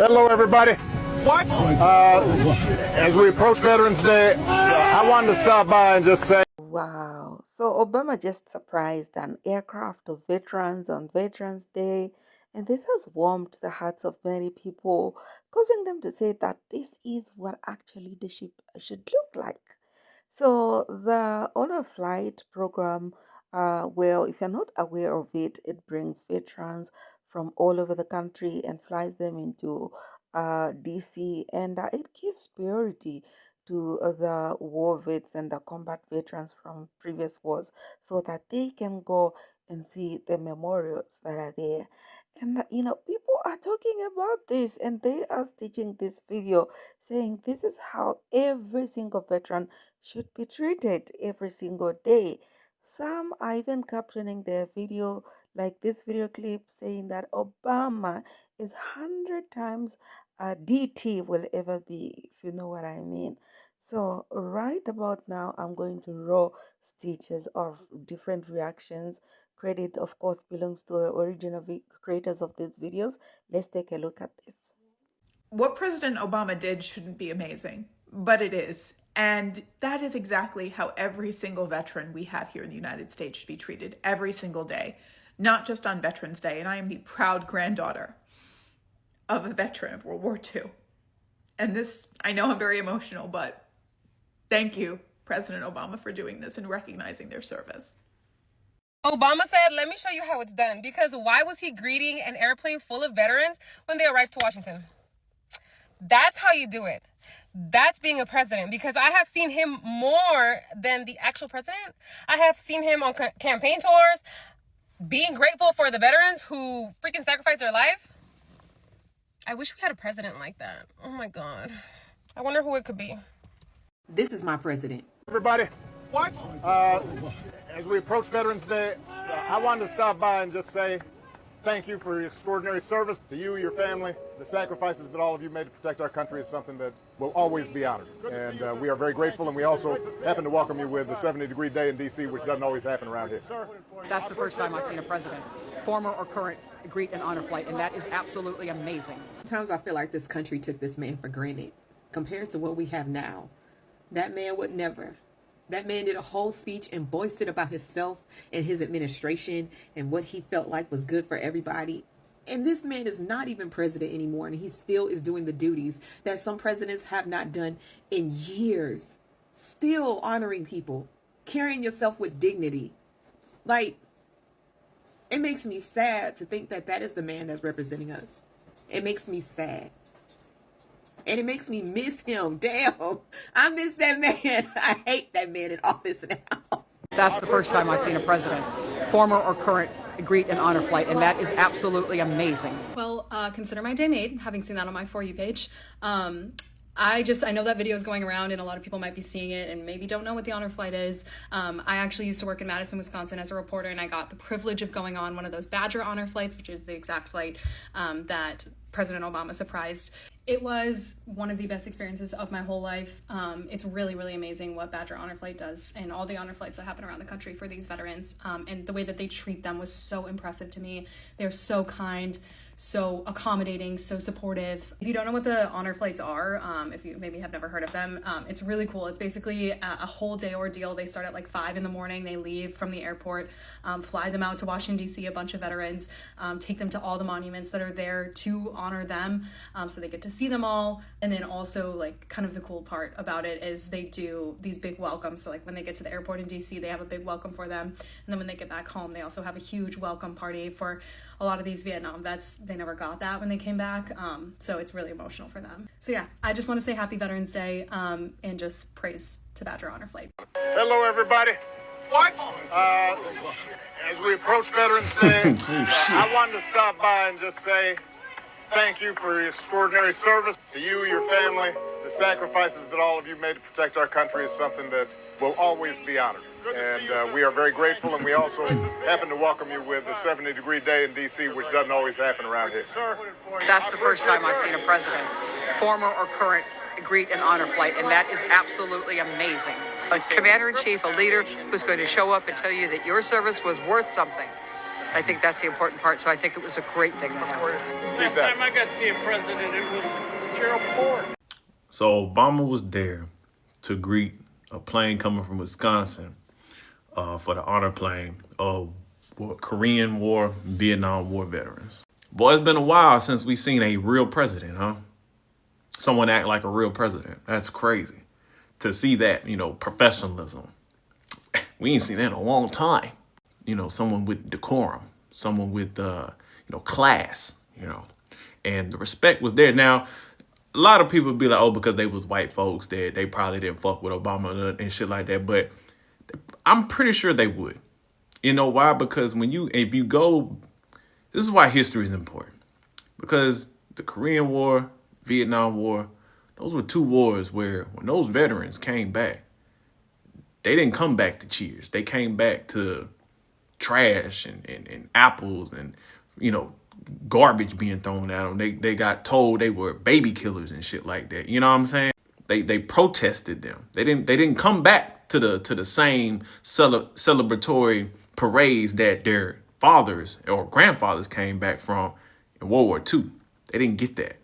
Hello, everybody. What? As we approach Veterans Day, I wanted to stop by and just say, Wow. So Obama just surprised an aircraft of veterans on Veterans Day, and this has warmed the hearts of many people, causing them to say that this is what actually leadership should look like. So the Honor Flight program, well, if you're not aware of it, it brings veterans from all over the country and flies them into DC, and it gives priority to the war vets and the combat veterans from previous wars so that they can go and see the memorials that are there. And people are talking about this and they are stitching this video saying this is how every single veteran should be treated every single day. Some are even captioning their video, like this video clip, saying that Obama is 100 times DT will ever be, if you know what I mean. So right about now, I'm going to raw stitches of different reactions. Credit, of course, belongs to the original creators of these videos. Let's take a look at this. What President Obama did shouldn't be amazing, but it is. And that is exactly how every single veteran we have here in the United States should be treated every single day, not just on Veterans Day. And I am the proud granddaughter of a veteran of World War II. And this, I know I'm very emotional, but thank you, President Obama, for doing this and recognizing their service. Obama said, let me show you how it's done. Because why was he greeting an airplane full of veterans when they arrived to Washington? That's how you do it. That's being a president. Because I have seen him more than the actual president. I have seen him on campaign tours, being grateful for the veterans who freaking sacrificed their life. I wish we had a president like that. Oh my God. I wonder who it could be. This is my president. everybody, What? as we approach Veterans Day, I wanted to stop by and just say thank you for your extraordinary service to you, your family. The sacrifices that all of you made to protect our country is something that will always be honored. And we are very grateful, and we also happen to welcome you with the 70-degree day in D.C., which doesn't always happen around here. That's the first time I've seen a president, former or current, greet an honor flight, and that is absolutely amazing. Sometimes I feel like this country took this man for granted compared to what we have now. That man would never. That man did a whole speech and boasted about himself and his administration and what he felt like was good for everybody. And this man is not even president anymore, and he still is doing the duties that some presidents have not done in years. Still honoring people, carrying yourself with dignity. Like, it makes me sad to think that that is the man that's representing us. It makes me sad. And it makes me miss him. Damn, I miss that man. I hate that man in office now. That's the first time I've seen a president, former or current, greet an honor flight, and that is absolutely amazing. Well, consider my day made, having seen that on my For You page. I know that video is going around and a lot of people might be seeing it and maybe don't know what the honor flight is. I actually used to work in Madison, Wisconsin as a reporter, and I got the privilege of going on one of those Badger honor flights, which is the exact flight that President Obama surprised. It was one of the best experiences of my whole life. It's really, really amazing what Badger Honor Flight does and all the honor flights that happen around the country for these veterans. And the way that they treat them was so impressive to me. They're so kind, so accommodating, so supportive. If you don't know what the honor flights are, if you maybe have never heard of them, it's really cool. It's basically a whole day ordeal. They start at like 5 in the morning. They leave from the airport, fly them out to Washington, D.C., a bunch of veterans, take them to all the monuments that are there to honor them, so they get to see them all. And then also, like, kind of the cool part about it is they do these big welcomes. So like when they get to the airport in D.C., they have a big welcome for them. And then when they get back home, they also have a huge welcome party for a lot of these Vietnam vets. They never got that when they came back, so it's really emotional for them. So yeah, I just want to say Happy Veterans Day, and just praise to Badger Honor Flight. Hello, everybody. What? As we approach Veterans Day, I wanted to stop by and just say thank you for your extraordinary service to you, your family. The sacrifices that all of you made to protect our country is something that will always be honored. And we are very grateful, and we also happen to welcome you with the 70-degree day in D.C., which doesn't always happen around here. That's the first time I've seen a president, former or current, greet an honor flight, and that is absolutely amazing. A commander-in-chief, a leader who's going to show up and tell you that your service was worth something. I think that's the important part. So I think it was a great thing that happened. Last time I got to see a president, it was Gerald Ford. So Obama was there to greet a plane coming from Wisconsin for the honor plane of Korean War, Vietnam War veterans. Boy, it's been a while since we've seen a real president, huh? Someone act like a real president. That's crazy. To see that, professionalism. We ain't seen that in a long time. Someone with decorum, someone with, class, and the respect was there. Now, a lot of people be like, oh, because they was white folks, that they probably didn't fuck with Obama and shit like that. But I'm pretty sure they would. You know why? Because if you go, this is why history is important. Because the Korean War, Vietnam War, those were two wars where when those veterans came back, they didn't come back to cheers. They came back to trash and apples and, garbage being thrown at them. They got told they were baby killers and shit like that. You know what I'm saying? They protested them. They didn't come back to the same celebratory parades that their fathers or grandfathers came back from in World War II. They didn't get that.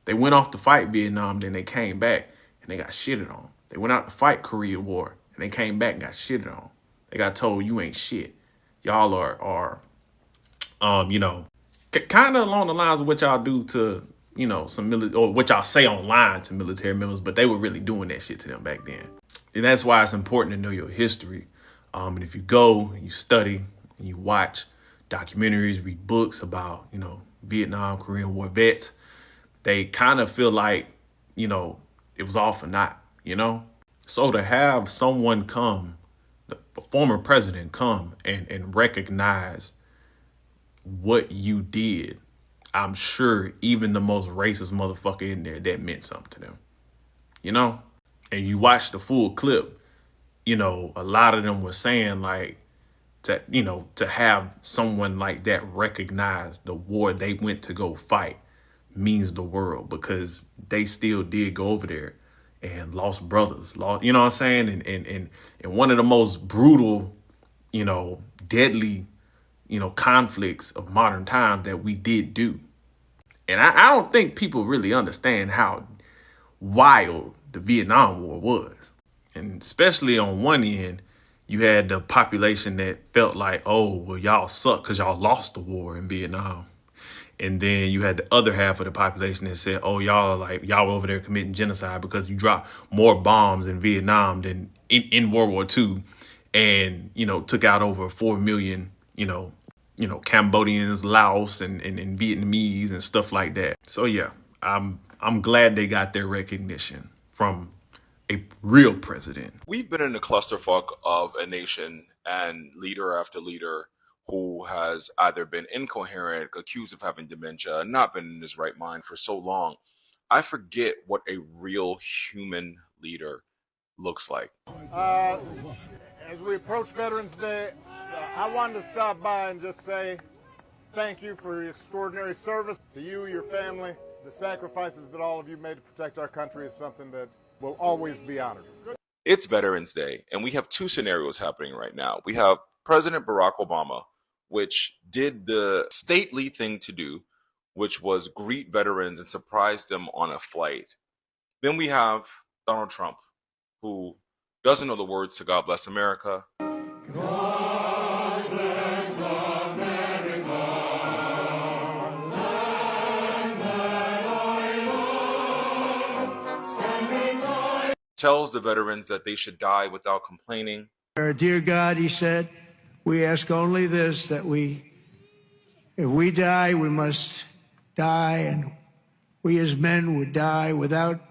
They went off to fight Vietnam, then they came back and they got shitted on. They went out to fight Korea War and they came back and got shitted on. They got told, you ain't shit. Y'all are kind of along the lines of what y'all do to, some or what y'all say online to military members, but they were really doing that shit to them back then. And that's why it's important to know your history. And if you go and you study and you watch documentaries, read books about, Vietnam, Korean War vets, they kind of feel like, it was all for naught, So to have someone come, the former president come and recognize what you did, I'm sure even the most racist motherfucker in there, that meant something to them, And you watch the full clip, a lot of them were saying like, to have someone like that recognize the war they went to go fight means the world, because they still did go over there and lost brothers, you know what I'm saying? And one of the most brutal, deadly, conflicts of modern times that we did do. And I don't think people really understand how wild the Vietnam War was. And especially on one end, you had the population that felt like, oh, well, y'all suck because y'all lost the war in Vietnam. And then you had the other half of the population that said, oh, y'all were over there committing genocide because you dropped more bombs in Vietnam than in World War II and, took out over 4 million, Cambodians, Laos and Vietnamese and stuff like that. So, yeah, I'm glad they got their recognition from a real president. We've been in a clusterfuck of a nation and leader after leader who has either been incoherent, accused of having dementia, not been in his right mind for so long. I forget what a real human leader looks like. As we approach Veterans Day, I wanted to stop by and just say thank you for your extraordinary service. To you, your family, the sacrifices that all of you made to protect our country is something that will always be honored. It's Veterans Day, and we have two scenarios happening right now. We have President Barack Obama, which did the stately thing to do, which was greet veterans and surprise them on a flight. Then we have Donald Trump, who doesn't know the words to God Bless America. God bless America, land that I love. Stand beside. Tells the veterans that they should die without complaining. Dear God, he said, we ask only this, that if we die, we must die, and we as men would die without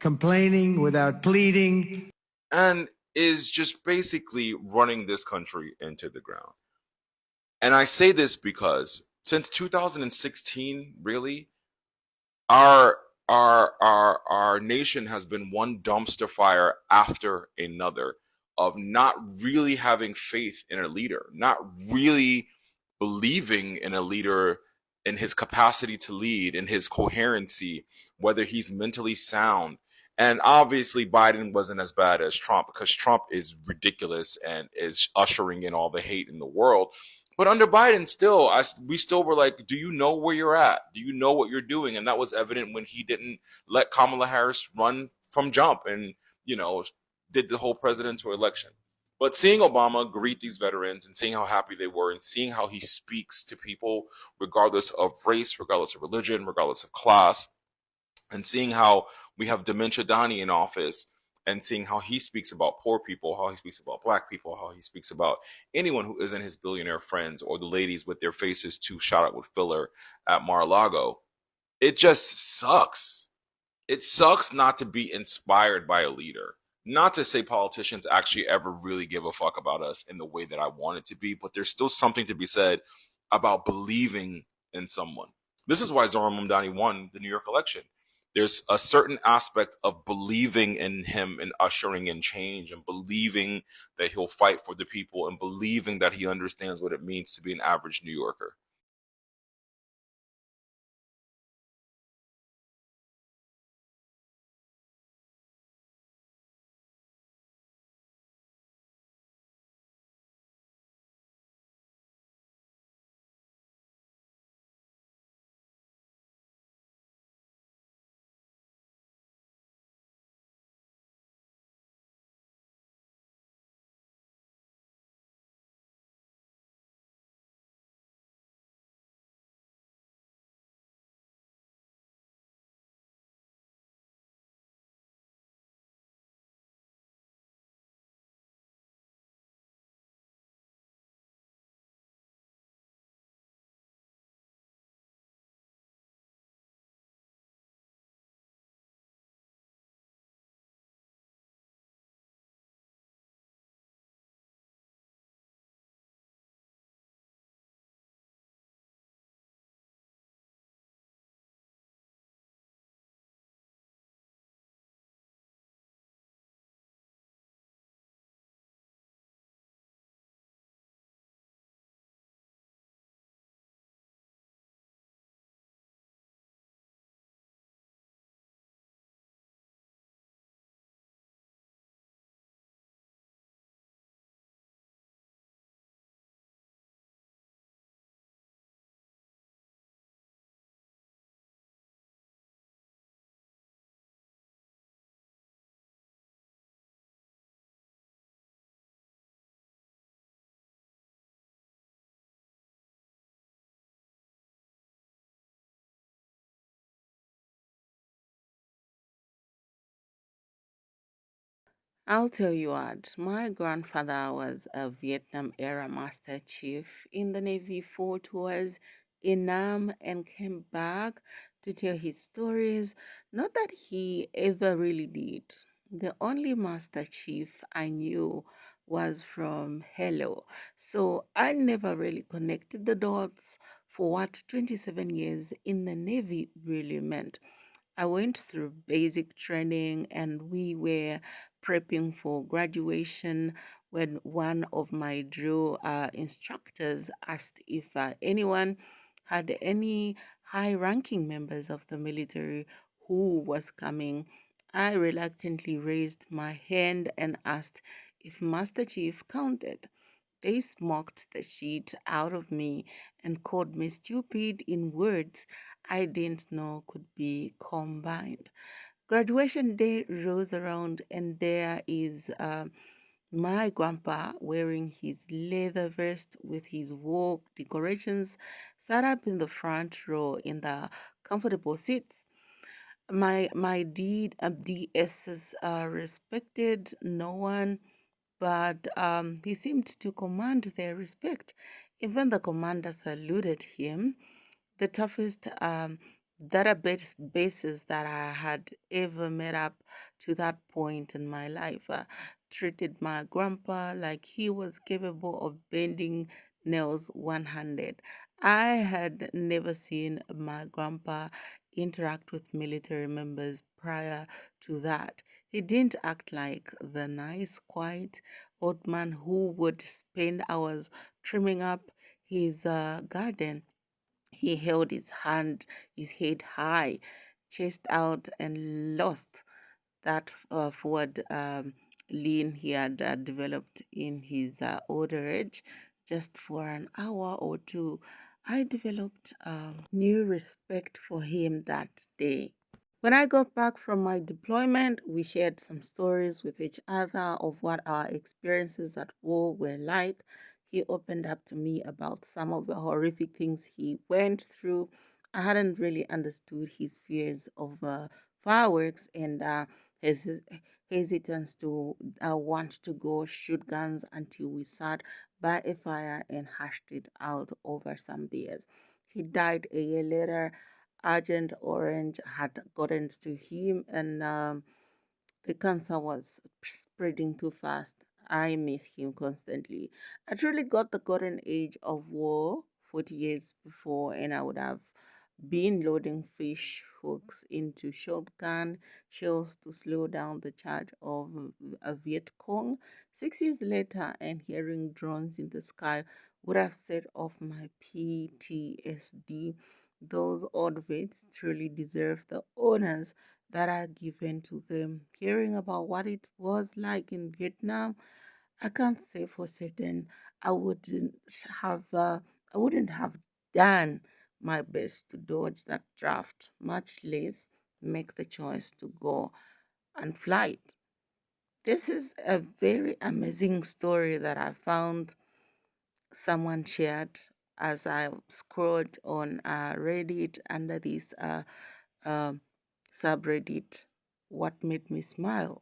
complaining, without pleading. And is just basically running this country into the ground. And I say this because since 2016, really, our nation has been one dumpster fire after another of not really having faith in a leader, not really believing in a leader, in his capacity to lead, in his coherency, whether he's mentally sound. And obviously Biden wasn't as bad as Trump, because Trump is ridiculous and is ushering in all the hate in the world. But under Biden, still, we still were like, do you know where you're at? Do you know what you're doing? And that was evident when he didn't let Kamala Harris run from jump and, did the whole presidential election. But seeing Obama greet these veterans and seeing how happy they were and seeing how he speaks to people, regardless of race, regardless of religion, regardless of class, and seeing how we have Dementia Donnie in office and seeing how he speaks about poor people, how he speaks about black people, how he speaks about anyone who isn't his billionaire friends or the ladies with their faces too shot up with filler at Mar-a-Lago. It just sucks. It sucks not to be inspired by a leader. Not to say politicians actually ever really give a fuck about us in the way that I want it to be, but there's still something to be said about believing in someone. This is why Zohran Mamdani won the New York election. There's a certain aspect of believing in him and ushering in change and believing that he'll fight for the people and believing that he understands what it means to be an average New Yorker. I'll tell you what, my grandfather was a Vietnam era Master Chief in the Navy, fought tours in Nam and came back to tell his stories. Not that he ever really did. The only Master Chief I knew was from Hello. So I never really connected the dots for what 27 years in the Navy really meant. I went through basic training and we were prepping for graduation when one of my drill instructors asked if anyone had any high ranking members of the military who was coming. I reluctantly raised my hand and asked if Master Chief counted. They smoked the shit out of me and called me stupid in words I didn't know could be combined. Graduation day rolls around, and there is my grandpa wearing his leather vest with his war decorations, sat up in the front row in the comfortable seats. My DSs respected no one, but he seemed to command their respect. Even the commander saluted him. The toughest databases that I had ever met up to that point in my life treated my grandpa like he was capable of bending nails one-handed. I had never seen my grandpa interact with military members prior to that. He didn't act like the nice, quiet old man who would spend hours trimming up his garden. He held his head high, chest out, and lost that forward lean he had developed in his older age. just for an hour or two, I developed a new respect for him that day. When I got back from my deployment, we shared some stories with each other of what our experiences at war were like. He opened up to me about some of the horrific things he went through. I hadn't really understood his fears of fireworks and his hesitance to want to go shoot guns until we sat by a fire and hashed it out over some beers. He died a year later. Agent Orange had gotten to him, and the cancer was spreading too fast. I miss him constantly. I truly got the golden age of war 40 years before, and I would have been loading fish hooks into shotgun shells to slow down the charge of a Viet Cong. 6 years later, and hearing drones in the sky would have set off my PTSD. Those odd vets truly deserve the honors that are given to them. Hearing about what it was like in Vietnam, I can't say for certain have I wouldn't have done my best to dodge that draft, much less make the choice to go and flight. This is a very amazing story that I found someone shared as I scrolled on Reddit under this subreddit, What Made Me Smile.